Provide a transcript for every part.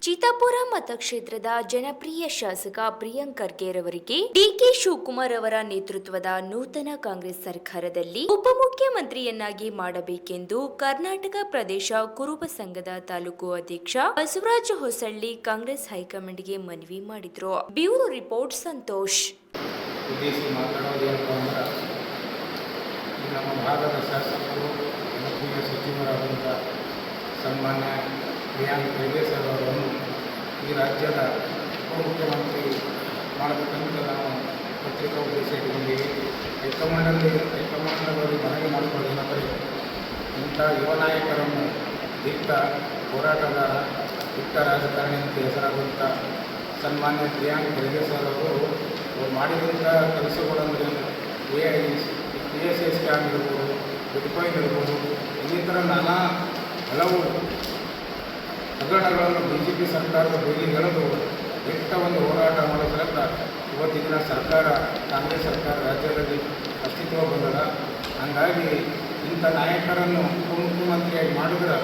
ಚಿತ್ತಾಪುರ ಮತಕ್ಷೇತ್ರದ ಜನಪ್ರಿಯ ಶಾಸಕ ಪ್ರಿಯಾಂಕ್ ಖರ್ಗೆ ರವರಿಗೆ ಡಿಕೆ ಶಿವಕುಮಾರ್ ಅವರ ನೇತೃತ್ವದ ನೂತನ ಕಾಂಗ್ರೆಸ್ ಸರ್ಕಾರದಲ್ಲಿ ಉಪಮುಖ್ಯಮಂತ್ರಿಯನ್ನಾಗಿ ಮಾಡಬೇಕೆಂದು ಕರ್ನಾಟಕ ಪ್ರದೇಶ ಕುರುಬ ಸಂಘದ ತಾಲೂಕು ಅಧ್ಯಕ್ಷ ಬಸವರಾಜ ಹೊಸಳ್ಳಿ ಕಾಂಗ್ರೆಸ್ ಹೈಕಮಾಂಡ್ಗೆ ಮನವಿ ಮಾಡಿದ್ರು. Bureau report Santosh. ನಮ್ಮ ಭಾಗದ ಶಾಸಕರು ಮುಖ್ಯ ಸಚಿವರಾದಂಥ ಸನ್ಮಾನ್ಯ ಪ್ರಿಯಾಂಕ್ ಖರ್ಗೆ ಸರ್ ಅವರನ್ನು ಈ ರಾಜ್ಯದ ಉಪಮುಖ್ಯಮಂತ್ರಿ ಮಾಡಬೇಕಂತ ನಾವು ಪತ್ರಿಕಾ ಉದ್ದೇಶ ಇಟ್ಟುಕೊಂಡಿದ್ದೀವಿ. ಹೈಕಮಾಂಡ್ನಲ್ಲಿ ಮನವಿ ಮಾಡಿಕೊಳ್ಳೇನೆಂದರೆ ಇಂಥ ಯುವ ನಾಯಕರನ್ನು ದಿಟ್ಟ ಹೋರಾಟಗಾರ, ದಿಟ್ಟ ರಾಜಕಾರಣಿ ಅಂತ ಹೆಸರಾದಂಥ ಸನ್ಮಾನ್ಯ ಪ್ರಿಯಾಂಕ್ ಖರ್ಗೆ ಸರ್ ಅವರು ಮಾಡಿದಂಥ ಕೆಲಸಗಳಂದರೆ PSS ಸ್ಕ್ಯಾಮ್ ಇರ್ಬೋದು, ಬಿಟ್ಕಾಯಿನ್ ಇರ್ಬೋದು, ಇನ್ನಿತರ ಹಲವು ಹಗರಣಗಳನ್ನು BJP ಸರ್ಕಾರದ ಬೈಲಿ ಎಳೆದು ದಿಟ್ಟ ಒಂದು ಹೋರಾಟ ಮಾಡೋದ್ರಿಂದ ಇವತ್ತಿನ ಸರ್ಕಾರ, ಕಾಂಗ್ರೆಸ್ ಸರ್ಕಾರ ರಾಜ್ಯದಲ್ಲಿ ಅಸ್ತಿತ್ವ ಬಂದದ. ಹಾಗಾಗಿ ಇಂಥ ನಾಯಕರನ್ನು ಉಪಮುಖ್ಯಮಂತ್ರಿಯಾಗಿ ಮಾಡಿದ್ರೆ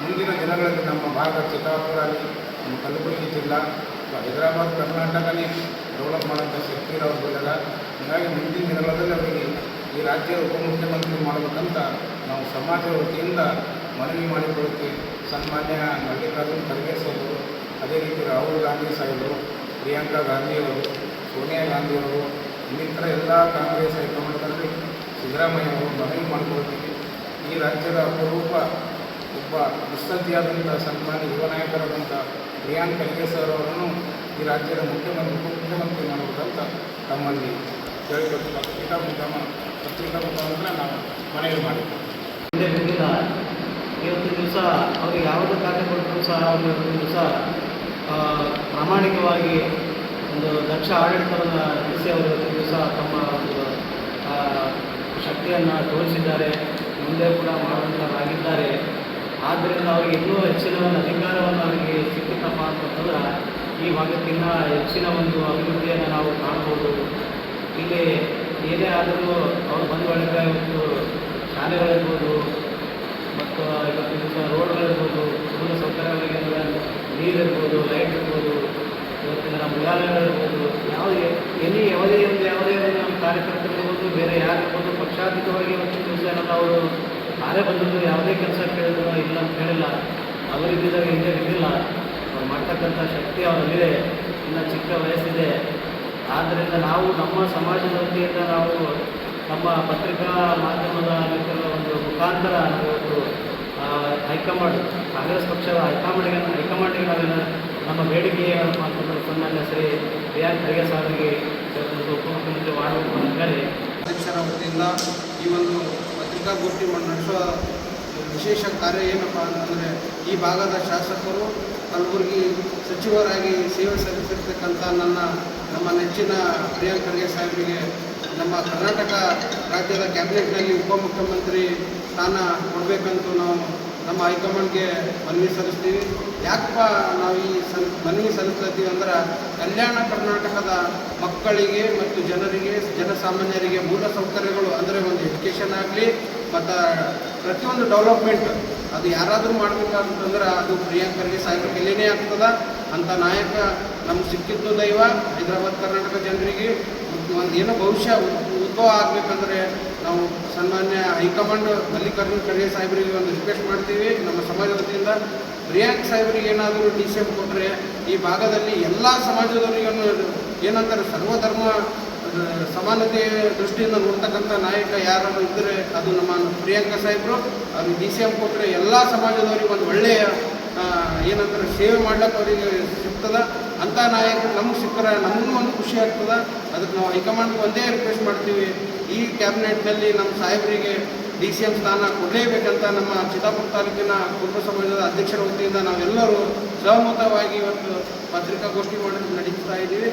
ಮುಂದಿನ ದಿನಗಳಲ್ಲಿ ನಮ್ಮ ಭಾಗ ಚಿತ್ತಾಪುರ ಆಗಲಿ, ನಮ್ಮ ಕಲಬುರಗಿ ಜಿಲ್ಲಾ, ಹೈದರಾಬಾದ್, ಕರ್ನಾಟಕನೇ ಡೆವಲಪ್ ಮಾಡೋಂಥ ಶಕ್ತಿ ಇರೋರು ಬಂದದ. ಹಾಗಾಗಿ ಮುಂದಿನ ದಿನಗಳಲ್ಲಿ ಅವರಿಗೆ ಈ ರಾಜ್ಯದ ಉಪಮುಖ್ಯಮಂತ್ರಿ ಮಾಡಬೇಕಂತ ನಾವು ಸಮಾಜದ ವತಿಯಿಂದ ಮನವಿ ಮಾಡಿಕೊಳ್ಳುತ್ತೀವಿ. ಸನ್ಮಾನ್ಯ ಮಲ್ಲಿಕಾರ್ಜುನ್ ಖರ್ಗೆ ಸಾಹೇಬರು, ಅದೇ ರೀತಿ ರಾಹುಲ್ ಗಾಂಧಿ ಸಾಹೇಬರು, ಪ್ರಿಯಾಂಕಾ ಗಾಂಧಿಯವರು, ಸೋನಿಯಾ ಗಾಂಧಿಯವರು, ಇನ್ನಿತರ ಎಲ್ಲ ಕಾಂಗ್ರೆಸ್ ಹೈಕಮಾಂಡ್ನಲ್ಲಿ ಸಿದ್ದರಾಮಯ್ಯ ಅವರು ಮನವಿ ಮಾಡಿಕೊಳ್ಳುತ್ತೀವಿ. ಈ ರಾಜ್ಯದ ಅಪರೂಪ ಒಬ್ಬ ಮುತ್ಸದ್ದಿಯಾದಂಥ ಸನ್ಮಾನ್ಯ ಯುವ ನಾಯಕರಾದಂಥ ಪ್ರಿಯಾಂಕ್ ಖರ್ಗೆ ಸರ್ ಅವರನ್ನು ಈ ರಾಜ್ಯದ ಉಪಮುಖ್ಯಮಂತ್ರಿ ಮಾಡಬೇಕಂತ ತಮ್ಮಲ್ಲಿ ಕೇಳಿಕೊಟ್ಟು ಪತ್ರಿಕಾ ಮುಖಾಂತರ ನಾವು ಮನವಿ ಮಾಡಿದ್ದೇವೆ. ಇವತ್ತು ದಿವಸ ಅವ್ರಿಗೆ ಯಾವುದೇ ಕಾರ್ಯ ಕೊಟ್ಟರೂ ಸಹ ಅವರು ಇವತ್ತು ದಿವಸ ಪ್ರಾಮಾಣಿಕವಾಗಿ ಒಂದು ದಕ್ಷ ಆಡಳಿತವನ್ನು ನಡೆಸಿ ಅವರು ಇವತ್ತು ದಿವಸ ತಮ್ಮ ಒಂದು ಶಕ್ತಿಯನ್ನು ತೋರಿಸಿದ್ದಾರೆ, ಮುಂದೆ ಕೂಡ ಮಾಡುವಂಥವರಾಗಿದ್ದಾರೆ. ಆದ್ದರಿಂದ ಅವರಿಗೆ ಇನ್ನೂ ಹೆಚ್ಚಿನ ಒಂದು ಅಧಿಕಾರವನ್ನು ಅವರಿಗೆ ಸಿಕ್ಕಿತಪ್ಪ ಅಂತಂದ್ರೆ ಈ ಭಾಗಕ್ಕಿಂತ ಹೆಚ್ಚಿನ ಒಂದು ಅಭಿವೃದ್ಧಿಯನ್ನು ನಾವು ಕಾಣ್ಬೋದು. ಇಲ್ಲಿ ಏನೇ ಆದರೂ ಅವರು ಬಂದ ಬಳಿಕ ಇವತ್ತು ಶಾಲೆಗಳಿರ್ಬೋದು ಮತ್ತು ಇವತ್ತು ದಿವಸ ರೋಡ್ಗಳಿರ್ಬೋದು, ಮೂಲ ಸೌಕರ್ಯಗಳಿಗೆ ನೀರಿರ್ಬೋದು, ಲೈಟ್ ಇರ್ಬೋದು, ಇವತ್ತಿನ ನಮ್ಮ ಮೃಗಾಲಯಗಳಿರ್ಬೋದು, ಯಾವುದೇ ಒಂದು ನಮ್ಮ ಕಾರ್ಯಕರ್ತರಿರ್ಬೋದು, ಬೇರೆ ಯಾರಿರ್ಬೋದು, ಪಕ್ಷಾತೀತವಾಗಿ ಇವತ್ತು ದಿವಸ ಏನಾದರೂ ಅವರು ಯಾರೇ ಬಂದರೂ ಯಾವುದೇ ಕೆಲಸ ಕೇಳಿದ್ರು ಇಲ್ಲ ಅಂತ ಹೇಳಿಲ್ಲ, ಅವರಿದ್ದಾಗ ಹಿಂದೆ ಇದ್ದಿಲ್ಲ. ಅವ್ರು ಮಾಡ್ತಕ್ಕಂಥ ಶಕ್ತಿ ಅವರಲ್ಲಿದೆ, ಇನ್ನು ಚಿಕ್ಕ ವಯಸ್ಸಿದೆ. ಆದ್ದರಿಂದ ನಾವು ನಮ್ಮ ಸಮಾಜದ ವತಿಯಿಂದ ನಾವು ನಮ್ಮ ಪತ್ರಿಕಾ ಮಾಧ್ಯಮದ ಒಂದು ಮುಖಾಂತರ ಇವತ್ತು ಹೈಕಮಾಂಡ್, ಕಾಂಗ್ರೆಸ್ ಪಕ್ಷದ ಹೈಕಮಾಂಡಿಗೆ ನಾವೇನು ನಮ್ಮ ಬೇಡಿಕೆ ಏನಪ್ಪ ಅಂತಂದ್ರೆ ಸನ್ಮಾನ್ಯ ಶ್ರೀ ಪ್ರಿಯಾಂಕ್ ಖರ್ಗೆ ಸಾರಿಗೆ ಒಂದು ಉಪಮುಖ್ಯಮಂತ್ರಿ ಮಾಡಬೇಕು ಅಂತೇಳಿ ಅಧ್ಯಕ್ಷರ ವತಿಯಿಂದ ಈ ಒಂದು ಪತ್ರಿಕಾಗೋಷ್ಠಿ ನಡೆಸುವ ವಿಶೇಷ ಕಾರ್ಯ ಏನಪ್ಪ ಅಂತಂದರೆ ಈ ಭಾಗದ ಶಾಸಕರು ಕಲಬುರಗಿ ಸಚಿವರಾಗಿ ಸೇವೆ ಸಲ್ಲಿಸಿರ್ತಕ್ಕಂಥ ನಮ್ಮ ನೆಚ್ಚಿನ ಪ್ರಿಯಾಂಕ್ ಖರ್ಗೆ ಸಾಹೇಬರಿಗೆ ನಮ್ಮ ಕರ್ನಾಟಕ ರಾಜ್ಯದ ಕ್ಯಾಬಿನೆಟ್ನಲ್ಲಿ ಉಪಮುಖ್ಯಮಂತ್ರಿ ಸ್ಥಾನ ಕೊಡಬೇಕಂತೂ ನಾವು ನಮ್ಮ ಹೈಕಮಾಂಡ್ಗೆ ಮನವಿ ಸಲ್ಲಿಸ್ತೀವಿ. ಯಾಕಪ್ಪ ನಾವು ಈ ಮನವಿ ಸಲ್ಲಿಸ್ತೀವಿ ಅಂದ್ರೆ ಕಲ್ಯಾಣ ಕರ್ನಾಟಕದ ಮಕ್ಕಳಿಗೆ ಮತ್ತು ಜನಸಾಮಾನ್ಯರಿಗೆ ಮೂಲ ಸೌಕರ್ಯಗಳು ಅಂದರೆ ಒಂದು ಎಜುಕೇಷನ್ ಆಗಲಿ ಮತ್ತು ಪ್ರತಿಯೊಂದು ಡೆವಲಪ್ಮೆಂಟ್ ಅದು ಯಾರಾದರೂ ಮಾಡಬೇಕಂತಂದ್ರೆ ಅದು ಪ್ರಿಯಾಂಕ್ ಖರ್ಗೆ ಸಾಹೇಬ್ರ ಕೈಲೇನೇ ಆಗ್ತದೆ. ಅಂಥ ನಾಯಕ ನಮ್ಗೆ ಸಿಕ್ಕಿದ್ದು ದೈವ. ಹೈದರಾಬಾದ್ ಕರ್ನಾಟಕ ಜನರಿಗೆ ಒಂದು ಏನೋ ಭವಿಷ್ಯ ಉದ್ಭವ ಆಗಬೇಕಂದ್ರೆ ನಾವು ಸನ್ಮಾನ್ಯ ಹೈಕಮಾಂಡ್ ಮಲ್ಲಿಕಾರ್ಜುನ್ ಖರ್ಗೆ ಸಾಹೇಬರಿಗೆ ಒಂದು ರಿಕ್ವೆಸ್ಟ್ ಮಾಡ್ತೀವಿ. ನಮ್ಮ ಸಮಾಜದ ವತಿಯಿಂದ ಪ್ರಿಯಾಂಕ್ ಸಾಹೇಬರಿಗೆ ಏನಾದರೂ DCM ಕೊಟ್ಟರೆ ಈ ಭಾಗದಲ್ಲಿ ಎಲ್ಲ ಸಮಾಜದವರಿಗೂ ಏನಂತಾರೆ ಸರ್ವಧರ್ಮ ಸಮಾನತೆ ದೃಷ್ಟಿಯಿಂದ ನೋಡ್ತಕ್ಕಂಥ ನಾಯಕ ಯಾರು ಇದ್ದರೆ ಅದು ನಮ್ಮ ಪ್ರಿಯಾಂಕ ಸಾಹೇಬರು. ಅವ್ರಿಗೆ DCM ಕೊಟ್ಟರೆ ಎಲ್ಲ ಸಮಾಜದವ್ರಿಗೆ ಒಂದು ಒಳ್ಳೆಯ ಏನಂತಾರೆ ಸೇವೆ ಮಾಡ್ಲಿಕ್ಕೆ ಅವರಿಗೆ ಸಿಗ್ತದೆ. ಅಂಥ ನಾಯಕರು ನಮಗೆ ಸಿಕ್ಕರೆ ನಮಗೂ ಒಂದು ಖುಷಿ ಆಗ್ತದೆ. ಅದಕ್ಕೆ ನಾವು ಹೈಕಮಾಂಡ್ಗೆ ಒಂದೇ ರಿಕ್ವೆಸ್ಟ್ ಮಾಡ್ತೀವಿ, ಈ ಕ್ಯಾಬಿನೆಟ್ನಲ್ಲಿ ನಮ್ಮ ಸಾಹೇಬರಿಗೆ DCM ಸ್ಥಾನ ಕೊಡಲೇಬೇಕಂತ ನಮ್ಮ ಚಿತ್ತಾಪುರ ತಾಲೂಕಿನ ಕುರುಬ ಸಮಾಜದ ಅಧ್ಯಕ್ಷರ ವತಿಯಿಂದ ನಾವೆಲ್ಲರೂ ಸಹಮತವಾಗಿ ಇವತ್ತು ಪತ್ರಿಕಾಗೋಷ್ಠಿ ನಡೆಸ್ತಾ ಇದ್ದೀವಿ.